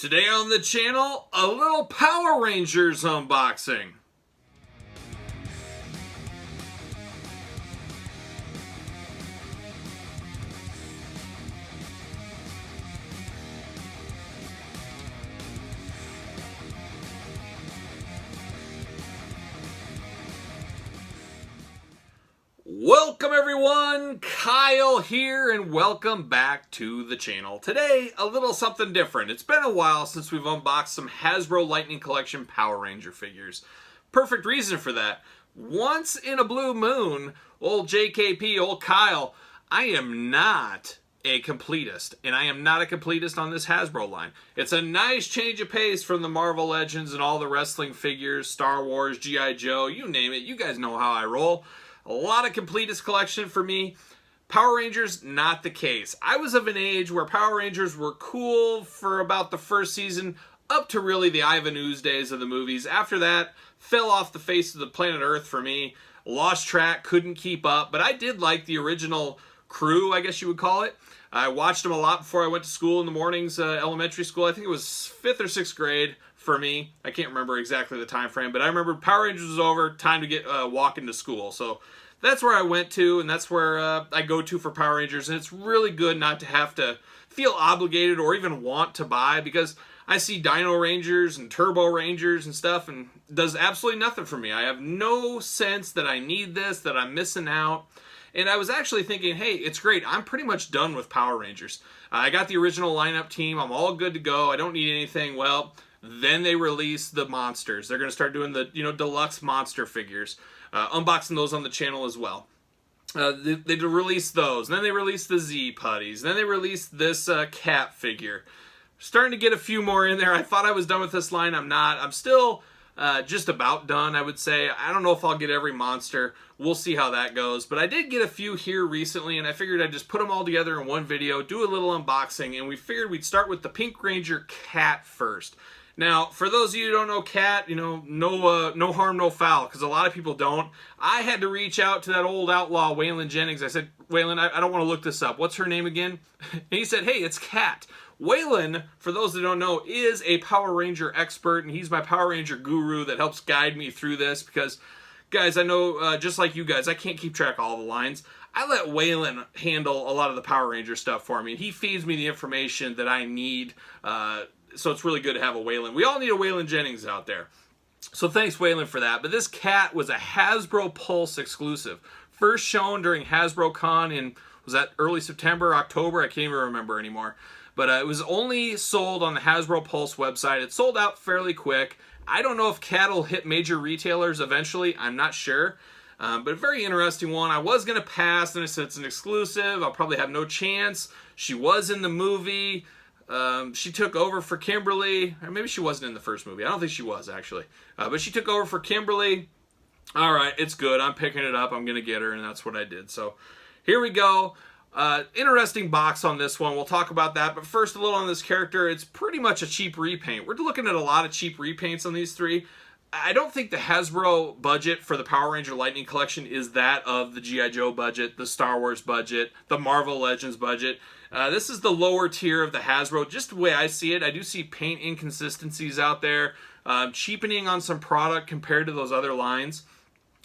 Today on the channel, a little Power Rangers unboxing. Welcome everyone, Kyle here, and welcome back to the channel. Today, a little something different. It's been a while since we've unboxed some Hasbro Lightning Collection Power Ranger figures. Perfect reason for that. Once in a blue moon, old JKP, old Kyle, I am not a completist, and I am not a completist on this Hasbro line. It's a nice change of pace from the Marvel Legends and all the wrestling figures, Star Wars, G.I. Joe, you name it. You guys know how I roll. A lot of completist collection for me. Power Rangers, not the case. I was of an age where Power Rangers were cool for about the first season, up to really the Ivan Ooze days of the movies. After that, fell off the face of the planet Earth for me. Lost track, couldn't keep up, but I did like the original crew, I guess you would call it. I watched them a lot before I went to school in the mornings, elementary school. I think it was 5th or 6th grade for me. I can't remember exactly the time frame, but I remember Power Rangers was over, time to get walking to school. So that's where I went to, and that's where I go to for Power Rangers. And it's really good not to have to feel obligated or even want to buy, because I see Dino Rangers and Turbo Rangers and stuff, and it does absolutely nothing for me. I have no sense that I need this, that I'm missing out. And I was actually thinking, hey, it's great. I'm pretty much done with Power Rangers. I got the original lineup team. I'm all good to go. I don't need anything. Well, then they released the monsters. They're going to start doing the deluxe monster figures. Unboxing those on the channel as well. They released those. And then they released the Z Putties. Then they released this cat figure. Starting to get a few more in there. I thought I was done with this line. I'm not. I'm still just about done, I would say. I don't know if I'll get every monster. We'll see how that goes. But I did get a few here recently, and I figured I'd just put them all together in one video, do a little unboxing, and we figured we'd start with the Pink Ranger Cat first. Now, for those of you who don't know Cat, no harm, no foul, because a lot of people don't. I had to reach out to that old outlaw, Waylon Jennings. I said, Waylon, I don't want to look this up. What's her name again? And he said, hey, it's Cat. Waylon, for those that don't know, is a Power Ranger expert, and he's my Power Ranger guru that helps guide me through this, because, guys, I know, just like you guys, I can't keep track of all the lines. I let Waylon handle a lot of the Power Ranger stuff for me, and he feeds me the information that I need, so it's really good to have a Waylon. We all need a Waylon Jennings out there. So thanks, Waylon, for that. But this cat was a Hasbro Pulse exclusive. First shown during Hasbro Con in, was that early September, October? I can't even remember anymore. But it was only sold on the Hasbro Pulse website. It sold out fairly quick. I don't know if Cat will hit major retailers eventually. I'm not sure. But a very interesting one. I was going to pass, and I said it's an exclusive. I'll probably have no chance. She was in the movie. She took over for Kimberly. Or maybe she wasn't in the first movie. I don't think she was, actually. But she took over for Kimberly. All right, it's good. I'm picking it up. I'm going to get her, and that's what I did. So here we go. Interesting box on this one. We'll talk about that. But first, a little on this character. It's pretty much a cheap repaint. We're looking at a lot of cheap repaints on these three. I don't think the Hasbro budget for the Power Ranger Lightning Collection is that of the G.I. Joe budget, the Star Wars budget, the Marvel Legends budget. This is the lower tier of the Hasbro. Just the way I see it, I do see paint inconsistencies out there, cheapening on some product compared to those other lines.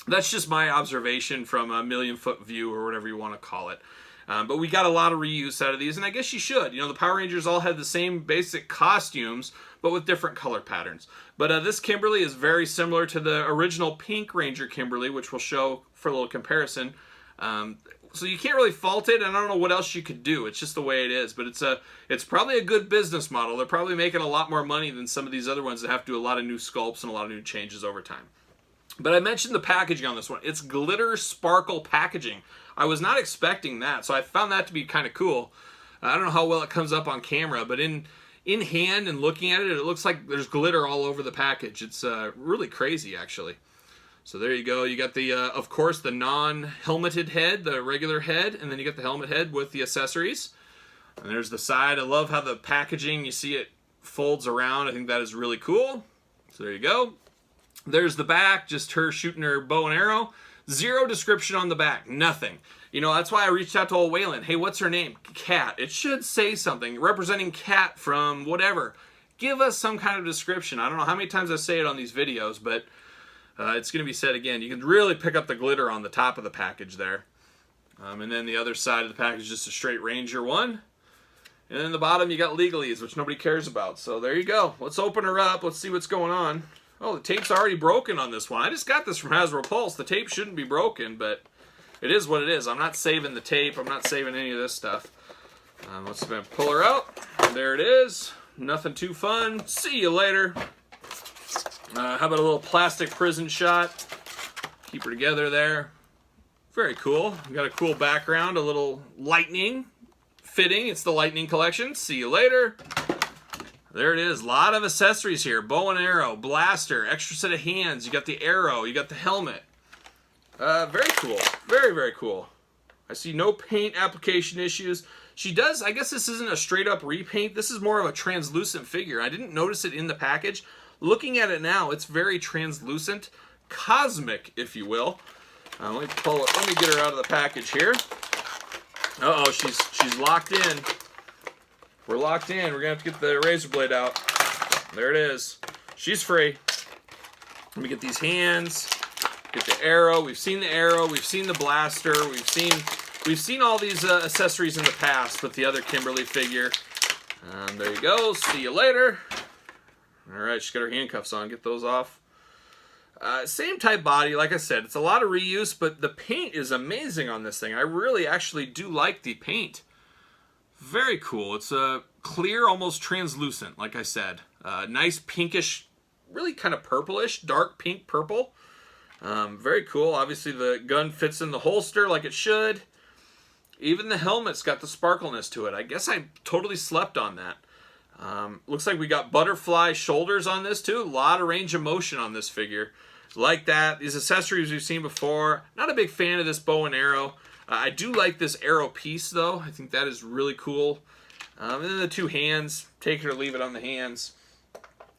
That's just my observation from a million-foot view, or whatever you want to call it. But we got a lot of reuse out of these, and I guess you should. The Power Rangers all had the same basic costumes, but with different color patterns. But this Kimberly is very similar to the original Pink Ranger Kimberly, which we'll show for a little comparison. So you can't really fault it, and I don't know what else you could do. It's just the way it is. But it's probably a good business model. They're probably making a lot more money than some of these other ones that have to do a lot of new sculpts and a lot of new changes over time. But I mentioned the packaging on this one. It's glitter sparkle packaging. I was not expecting that, so I found that to be kind of cool. I don't know how well it comes up on camera, but in hand and looking at it, it looks like there's glitter all over the package. It's really crazy, actually. So there you go. You got the, of course, the non-helmeted head, the regular head, and then you got the helmet head with the accessories. And there's the side. I love how the packaging, you see it folds around. I think that is really cool. So there you go. There's the back, just her shooting her bow and arrow. Zero description on the back, nothing. That's why I reached out to old Waylon. Hey, what's her name? Cat. It should say something representing Cat from whatever. give us some kind of description. I don't know how many times I say it on these videos, but it's going to be said again. You can really pick up the glitter on the top of the package there. And then the other side of the package is just a straight Ranger one. And then the bottom you got legalese, which nobody cares about. So there you go. Let's open her up. Let's see what's going on. Oh, the tape's already broken on this one. I just got this from Hasbro Pulse. The tape shouldn't be broken, but it is what it is. I'm not saving the tape. I'm not saving any of this stuff. Let's pull her out. There it is. Nothing too fun. See you later. How about a little plastic prison shot? Keep her together there. Very cool. Got a cool background, a little lightning fitting. It's the Lightning Collection. See you later. There it is. A lot of accessories here. Bow and arrow, blaster, extra set of hands. You got the arrow. You got the helmet. Very cool. Very, very cool. I see no paint application issues. She does, I guess this isn't a straight up repaint. This is more of a translucent figure. I didn't notice it in the package. Looking at it now, it's very translucent. Cosmic, if you will. Let me pull it. Let me get her out of the package here. Uh-oh, she's locked in. We're locked in. We're gonna have to get the razor blade out. There it is. She's free. Let me get these hands. Get the arrow. We've seen the arrow. We've seen the blaster. We've seen all these accessories in the past with the other Kimberly figure. There you go. See you later. All right, she's got her handcuffs on. Get those off. Same type body, like I said, it's a lot of reuse, but the paint is amazing on this thing. I really actually do like the paint. Very cool. It's a clear, almost translucent, like I said. Nice pinkish, really kind of purplish, dark pink purple. Very cool. Obviously the gun fits in the holster like it should. Even the helmet's got the sparkleness to it. I guess I totally slept on that. Looks like we got butterfly shoulders on this too. A lot of range of motion on this figure. Like that. These accessories we've seen before. Not a big fan of this bow and arrow. I do like this arrow piece though. I think that is really cool. And then the two hands. Take it or leave it on the hands.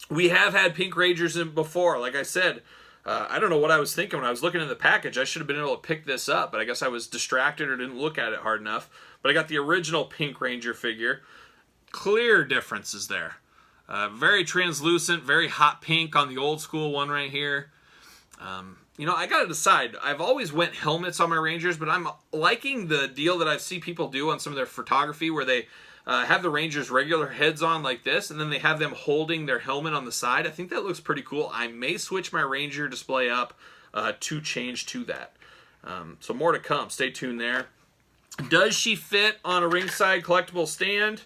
We have had pink Rangers in before. Like I said, I don't know what I was thinking when I was looking in the package. I should have been able to pick this up, but I guess I was distracted or didn't look at it hard enough. But I got the original pink Ranger figure. Clear differences there. Very translucent, very hot pink on the old school one right here. You know, I gotta decide. I've always went helmets on my Rangers, but I'm liking the deal that I see people do on some of their photography where they have the Rangers regular heads on like this, and then they have them holding their helmet on the side. I think that looks pretty cool. I may switch my Ranger display up to change to that. So more to come. Stay tuned there. Does she fit on a ringside collectible stand?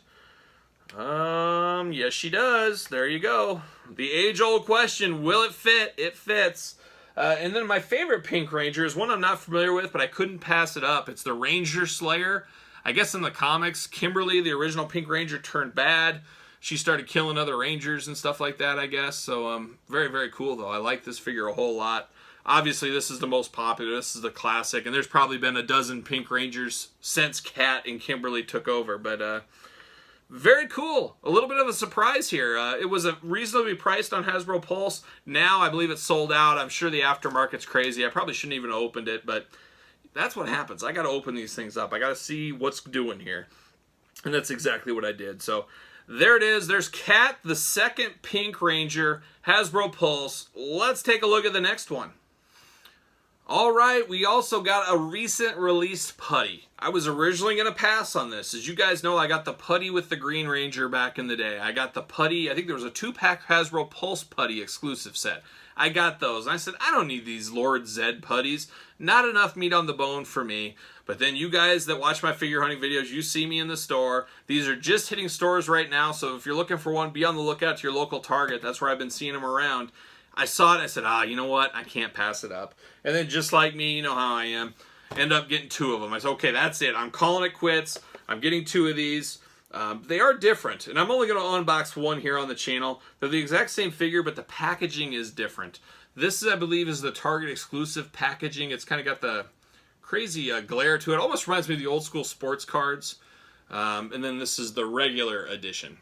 Yes she does. There you go. The age-old question, will it fit? It fits. And then my favorite pink Ranger is one I'm not familiar with, but I couldn't pass it up. It's the Ranger Slayer. I guess in the comics, Kimberly, the original Pink Ranger, turned bad. She started killing other Rangers and stuff like that, I guess. So, very, very cool, though. I like this figure a whole lot. Obviously, this is the most popular. This is the classic. And there's probably been a dozen Pink Rangers since Kat and Kimberly took over. But, very cool. A little bit of a surprise here. It was a reasonably priced on Hasbro Pulse. Now I believe it's sold out. I'm sure the aftermarket's crazy. I probably shouldn't even have opened it, but that's what happens. I got to open these things up. I got to see what's doing here. And that's exactly what I did. So there it is. There's Kat, the second Pink Ranger, Hasbro Pulse. Let's take a look at the next one. All right, we also got a recent released Putty. I was originally going to pass on this. As you guys know, I got the Putty with the Green Ranger back in the day. I got the Putty, I think there was a 2-pack Hasbro Pulse Putty exclusive set. I got those. And I said, I don't need these Lord Zedd Putties. Not enough meat on the bone for me. But then you guys that watch my figure hunting videos, you see me in the store. These are just hitting stores right now, so if you're looking for one, be on the lookout to your local Target. That's where I've been seeing them around. I saw it, I said, you know what? I can't pass it up. And then just like me, you know how I am, end up getting 2 of them. I said, okay, that's it. I'm calling it quits. I'm getting 2 of these. They are different, and I'm only going to unbox one here on the channel. They're the exact same figure, but the packaging is different. This, I believe, is the Target exclusive packaging. It's kind of got the crazy glare to it. Almost reminds me of the old school sports cards. And then this is the regular edition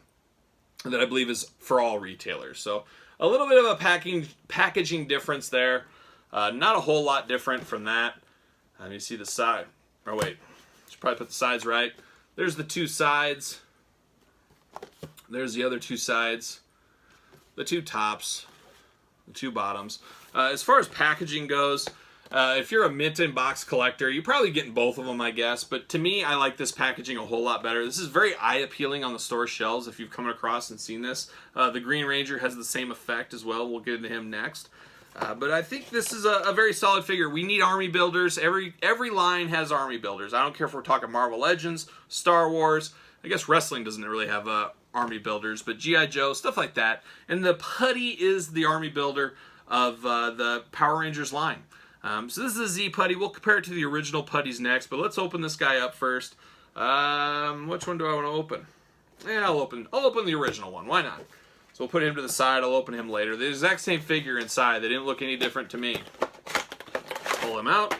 that I believe is for all retailers. So a little bit of a packaging difference there. Not a whole lot different from that. You see the side. Oh, wait. Should probably put the sides right. There's the 2 sides. There's the other 2 sides. the two tops, the two bottoms. As far as packaging goes, if you're a mint in box collector, you're probably getting both of them, I guess. But to me, I like this packaging a whole lot better. This is very eye-appealing on the store shelves if you've come across and seen this. The Green Ranger has the same effect as well. We'll get into him next. But I think this is a very solid figure. We need army builders. Every line has army builders. I don't care if we're talking Marvel Legends, Star Wars. I guess wrestling doesn't really have army builders, but G.I. Joe, stuff like that. And the Putty is the army builder of the Power Rangers line. So this is a Z Putty. We'll compare it to the original Putties next, but let's open this guy up first. Which one do I want to open? Yeah, I'll open the original one. Why not? So we'll put him to the side. I'll open him later. The exact same figure inside. They didn't look any different to me. Pull him out.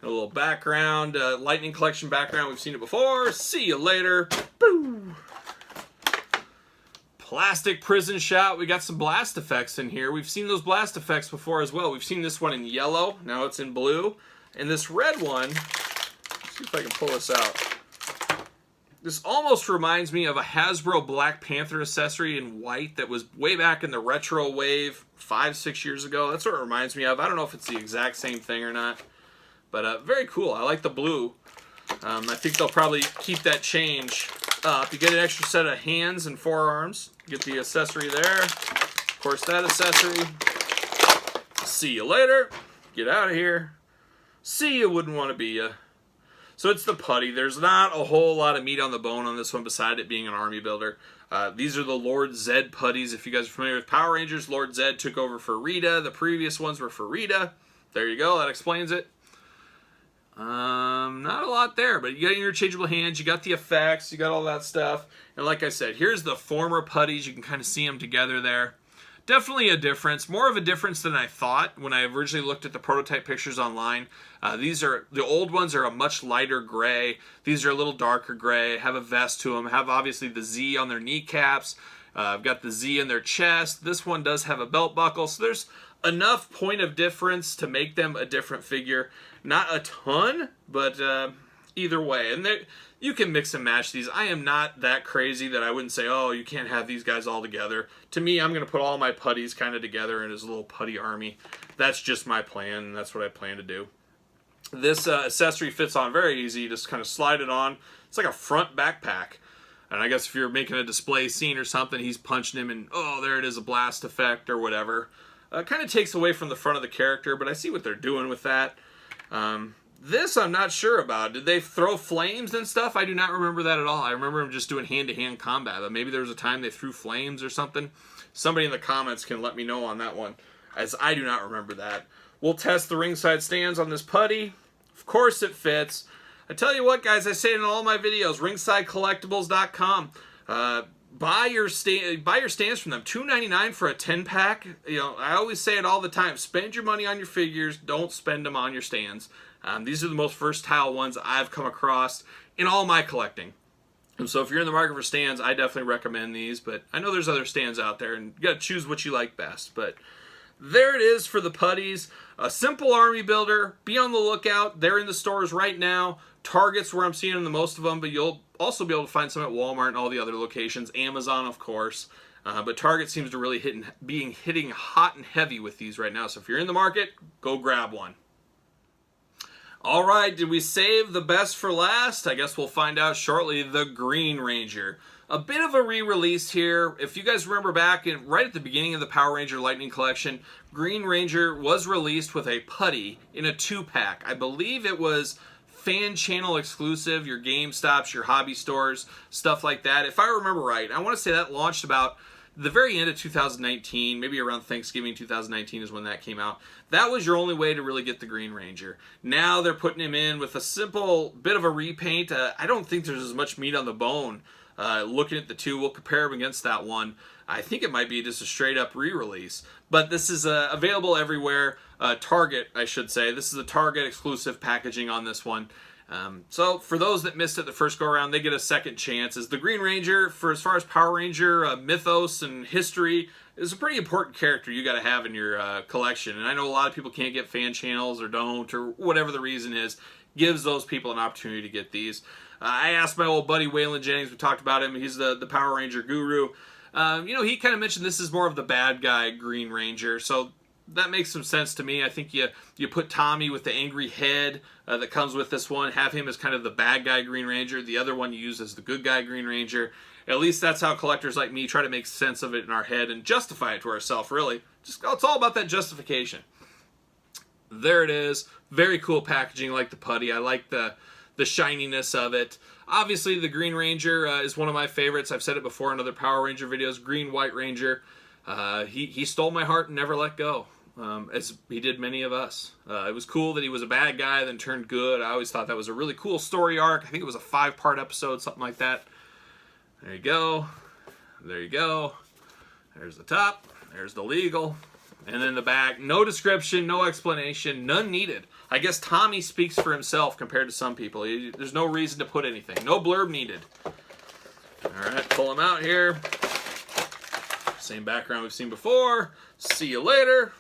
A little background, Lightning Collection background. We've seen it before. See you later. Boo! Plastic prison shot. We got some blast effects in here. We've seen those blast effects before as well. We've seen this one in yellow. Now it's in blue. And this red one, let's see if I can pull this out. This almost reminds me of a Hasbro Black Panther accessory in white that was way back in the retro wave 5-6 years ago. That's what it reminds me of. I don't know if it's the exact same thing or not. But very cool. I like the blue. I think they'll probably keep that change up. You get an extra set of hands and forearms. Get the accessory there. Of course, that accessory. See you later. Get out of here. See you wouldn't want to be ya. So it's the Putty. There's not a whole lot of meat on the bone on this one beside it being an army builder. These are the Lord Zedd Putties. If you guys are familiar with Power Rangers, Lord Zedd took over for Rita. The previous ones were for Rita. There you go. That explains it. Not a lot there, but you got interchangeable hands, you got the effects, you got all that stuff. And like I said, here's the former Putties. You can kind of see them together there. Definitely a difference, more of a difference than I thought when I originally looked at the prototype pictures online. The old ones are a much lighter gray. These are a little darker gray, have a vest to them, have obviously the Z on their kneecaps. I've got the Z in their chest. This one does have a belt buckle, so there's enough point of difference to make them a different figure. Not a ton, but either way. And you can mix and match these. I am not that crazy that I wouldn't say, oh, you can't have these guys all together. To me, I'm going to put all my Putties kind of together in his little Putty army. That's just my plan, and that's what I plan to do. This accessory fits on very easy. Just kind of slide it on. It's like a front backpack. And I guess if you're making a display scene or something, he's punching him and, oh, there it is, a blast effect or whatever. Kind of takes away from the front of the character, but I see what they're doing with that. This I'm not sure about. Did they throw flames and stuff? I do not remember that at all. I remember them just doing hand-to-hand combat, but maybe there was a time they threw flames or something. Somebody in the comments can let me know on that one, as I do not remember that. We'll test the ringside stands on this Putty. Of course it fits. I tell you what, guys, I say it in all my videos, ringsidecollectibles.com. Buy your stands from them. $2.99 for a 10-pack. You know, I always say it all the time. Spend your money on your figures. Don't spend them on your stands. These are the most versatile ones I've come across in all my collecting. And so if you're in the market for stands, I definitely recommend these. But I know there's other stands out there, and you got to choose what you like best. But there it is for the Putties. A simple army builder. Be on the lookout. They're in the stores right now. Target's where I'm seeing them the most of them, but you'll also be able to find some at Walmart and all the other locations. Amazon, of course. But Target seems to really hitting hot and heavy with these right now. So if you're in the market, go grab one. All right, did we save the best for last? I guess we'll find out shortly. The Green Ranger. A bit of a re-release here. If you guys remember back right at the beginning of the Power Ranger Lightning Collection, Green Ranger was released with a Putty in a 2-pack. I believe it was fan channel exclusive, your GameStops, your hobby stores, stuff like that. If I remember right, I want to say that launched about the very end of 2019, maybe around Thanksgiving 2019 is when that came out. That was your only way to really get the Green Ranger. Now they're putting him in with a simple bit of a repaint. I don't think there's as much meat on the bone. Looking at the two, we'll compare them against that one. I think it might be just a straight up re-release. But this is available everywhere. Target, I should say. This is a Target exclusive packaging on this one. So for those that missed it the first go around, they get a second chance. As the Green Ranger, as far as Power Ranger mythos and history, is a pretty important character you got to have in your collection. And I know a lot of people can't get fan channels or don't, or whatever the reason is. Gives those people an opportunity to get these. I asked my old buddy Waylon Jennings, we talked about him, he's the Power Ranger guru. You know, he kind of mentioned this is more of the bad guy Green Ranger, so that makes some sense to me. I think you put Tommy with the angry head that comes with this one, have him as kind of the bad guy Green Ranger, the other one you use as the good guy Green Ranger. At least that's how collectors like me try to make sense of it in our head and justify it to ourselves, really. Just, it's all about that justification. There it is. Very cool packaging, like the putty. I like the shininess of it. Obviously, the Green Ranger is one of my favorites. I've said it before in other Power Ranger videos. Green White Ranger. He stole my heart and never let go, as he did many of us. It was cool that he was a bad guy, then turned good. I always thought that was a really cool story arc. I think it was a 5-part episode, something like that. There you go. There you go. There's the top. There's the legal. And then the back. No description, no explanation, none needed. I guess Tommy speaks for himself compared to some people. There's no reason to put anything. No blurb needed. Alright, pull him out here. Same background we've seen before. See you later.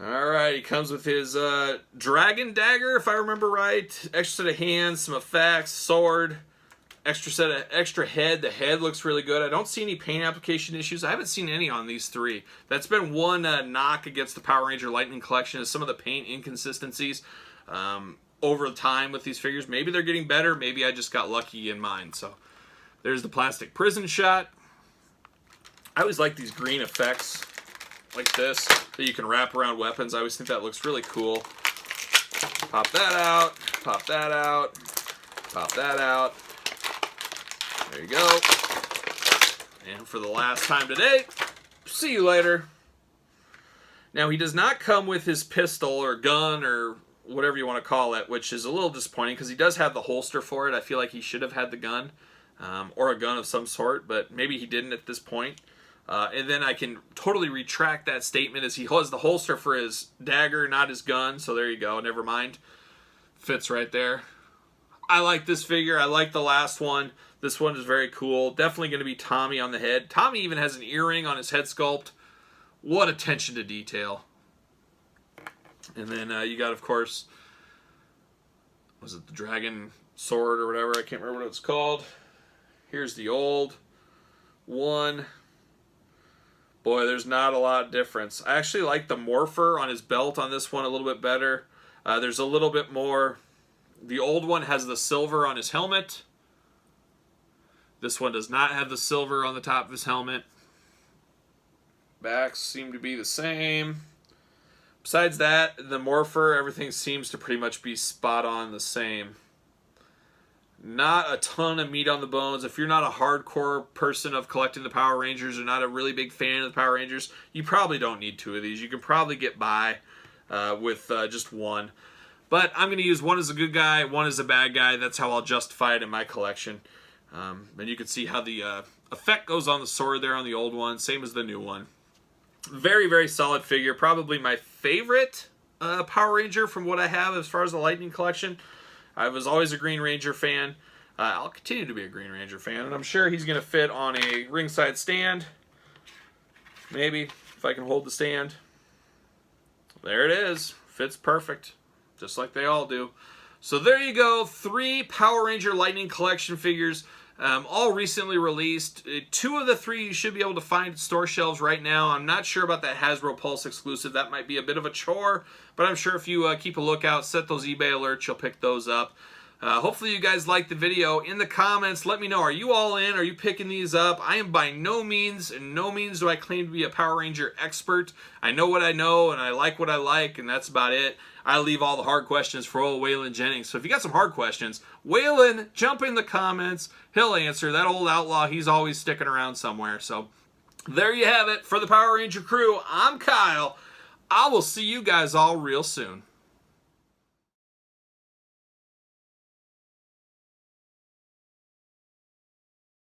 Alright, he comes with his dragon dagger, if I remember right. Extra set of hands, some effects, sword. Extra head. The head looks really good. I don't see any paint application issues. I haven't seen any on these three. That's been one knock against the Power Ranger Lightning Collection, is some of the paint inconsistencies over time with these figures. Maybe they're getting better. Maybe I just got lucky in mine. So there's the plastic prison shot. I always like these green effects like this that you can wrap around weapons. I always think that looks really cool. Pop that out. Pop that out. Pop that out. There you go. And for the last time today, see you later. Now, he does not come with his pistol or gun or whatever you want to call it, which is a little disappointing because he does have the holster for it. I feel like he should have had the gun or a gun of some sort, but maybe he didn't at this point. And then I can totally retract that statement as he has the holster for his dagger, not his gun. So there you go. Never mind. Fits right there. I like this figure. I like the last one. This one is very cool. Definitely going to be Tommy on the head. Tommy even has an earring on his head sculpt. What attention to detail. And then you got, of course, was it the dragon sword or whatever? I can't remember what it's called. Here's the old one. Boy, there's not a lot of difference. I actually like the morpher on his belt on this one a little bit better. There's a little bit more. The old one has the silver on his helmet. This one does not have the silver on the top of his helmet. Backs seem to be the same. Besides that, the morpher, everything seems to pretty much be spot on the same. Not a ton of meat on the bones. If you're not a hardcore person of collecting the Power Rangers or not a really big fan of the Power Rangers, you probably don't need 2 of these. You can probably get by with just one. But I'm going to use one as a good guy, one as a bad guy. That's how I'll justify it in my collection. And you can see how the effect goes on the sword there on the old one. Same as the new one. Very, very solid figure. Probably my favorite Power Ranger from what I have as far as the Lightning Collection. I was always a Green Ranger fan. I'll continue to be a Green Ranger fan. And I'm sure he's going to fit on a ringside stand. Maybe, if I can hold the stand. There it is. Fits perfect. Just like they all do. So there you go. 3 Power Ranger Lightning Collection figures. All recently released. 2 of the 3 you should be able to find at store shelves right now. I'm not sure about that Hasbro Pulse exclusive. That might be a bit of a chore. But I'm sure if you keep a lookout, set those eBay alerts, you'll pick those up. Hopefully you guys liked the video. In the comments, let me know. Are you all in? Are you picking these up? I am by no means do I claim to be a Power Ranger expert. I know what I know, and I like what I like, and that's about it. I leave all the hard questions for old Waylon Jennings. So if you got some hard questions, Waylon, jump in the comments. He'll answer. That old outlaw, he's always sticking around somewhere. So there you have it. For the Power Ranger crew, I'm Kyle. I will see you guys all real soon.